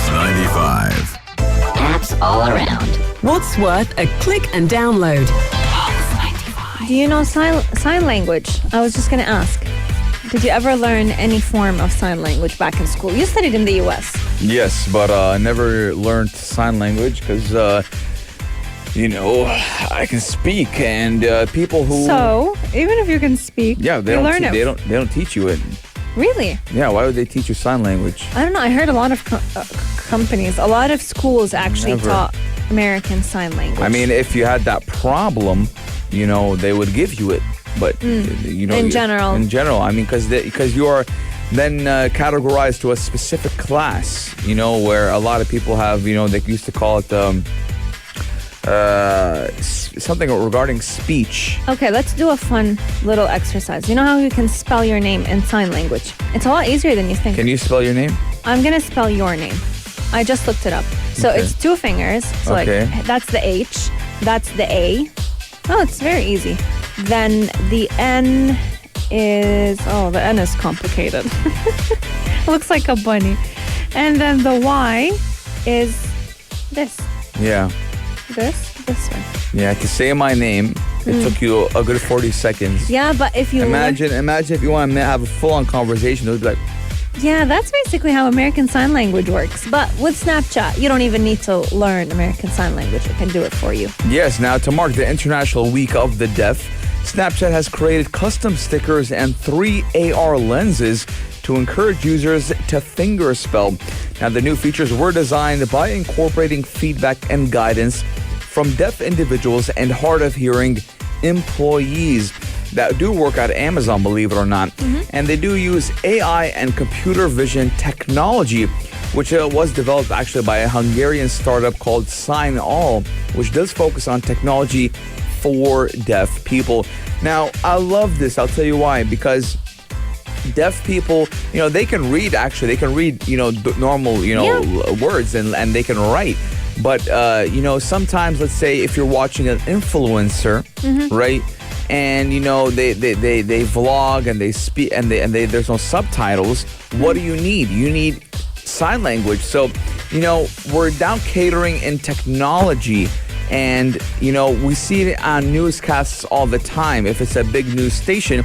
Pulse 95. Apps all around. What's worth a click and download? Pulse 95. Do you know sign language? I was just going to ask. Did you ever learn any form of sign language back in school? You studied in the U.S. Yes, but I never learned sign language because, I can speak, and people who So, even if you can speak, they you don't learn it. they don't teach you it. Really? Yeah, why would they teach you sign language? I don't know. I heard a lot of companies, a lot of schools actually Never. taught American Sign Language. I mean, if you had that problem, they would give you it. But In general. I mean, because you are then categorized to a specific class. Where a lot of people have. They used to call it something regarding speech. Okay, let's do a fun little exercise. You know how you can spell your name in sign language? It's a lot easier than you think. Can you spell your name? I'm going to spell your name. I just looked it up. So Okay. it's two fingers. So Okay. that's the H. That's the A. Oh, it's very easy. Then the N is... Oh, the N is complicated. Looks like a bunny. And then the Y is this. Yeah. This one. Yeah, to say my name, it took you a good 40 seconds. Yeah, but if you... Imagine if you want to have a full-on conversation, it would be like, Yeah, that's basically how American Sign Language works. But with Snapchat, you don't even need to learn American Sign Language. It can do it for you. yes, now to mark the International Week of the Deaf, Snapchat has created custom stickers and 3 AR lenses to encourage users to fingerspell. Now, the new features were designed by incorporating feedback and guidance from deaf individuals and hard of hearing employees that do work at Amazon, believe it or not. And they do use AI and computer vision technology, which was developed actually by a Hungarian startup called SignAll, which does focus on technology for deaf people. Now, I love this. I'll tell you why. Because deaf people, they can read, normal, words and they can write. But, sometimes, let's say if you're watching an influencer, right? And, they vlog and they speak and there's no subtitles. What do you need? You need sign language. So, we're now catering in technology. And, we see it on newscasts all the time. If it's a big news station,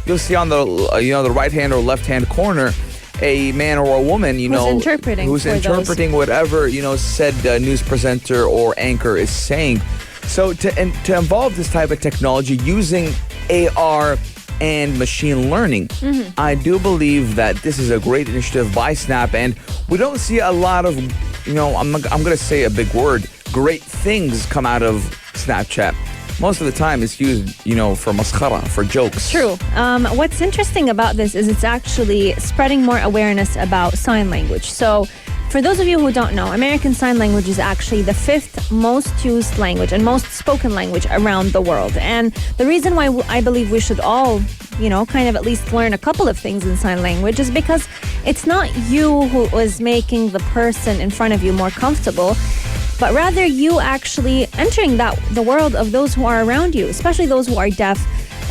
you'll see on the, the right-hand or left-hand corner, a man or a woman, who's interpreting whatever, said news presenter or anchor is saying. So to involve this type of technology using AR and machine learning, I do believe that this is a great initiative by Snap, and we don't see a lot of, I'm going to say a big word, great things come out of Snapchat. Most of the time it's used, for maskhara, for jokes. True. What's interesting about this is it's actually spreading more awareness about sign language. So for those of you who don't know, American Sign Language is actually the 5th most used language and most spoken language around the world. And the reason why I believe we should all, kind of at least learn a couple of things in sign language is because it's not you who is making the person in front of you more comfortable, but rather you actually entering the world of those who are around you, especially those who are deaf,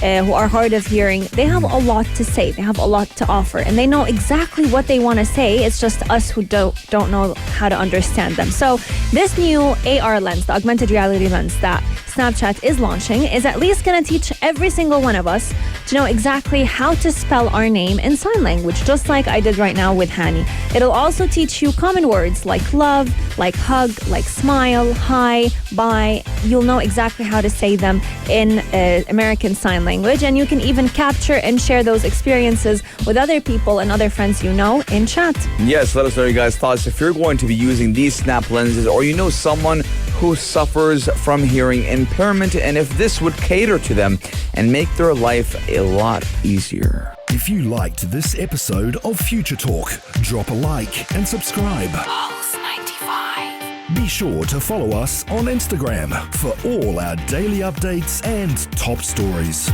who are hard of hearing. They have a lot to say. They have a lot to offer, and they know exactly what they want to say. It's just us who don't know how to understand them. So this new AR lens, the augmented reality lens that Snapchat is launching, is at least going to teach every single one of us to know exactly how to spell our name in sign language, just like I did right now with Hani. It'll also teach you common words like love, like hug, like smile, hi, bye. You'll know exactly how to say them in American Sign Language, and you can even capture and share those experiences with other people and other friends in chat. Yes, let us know your guys' thoughts. If you're going to be using these Snap lenses, or someone who suffers from hearing impairment, and if this would cater to them and make their life a lot easier. If you liked this episode of Future Talk, drop a like and subscribe. Pulse 95. Be sure to follow us on Instagram for all our daily updates and top stories.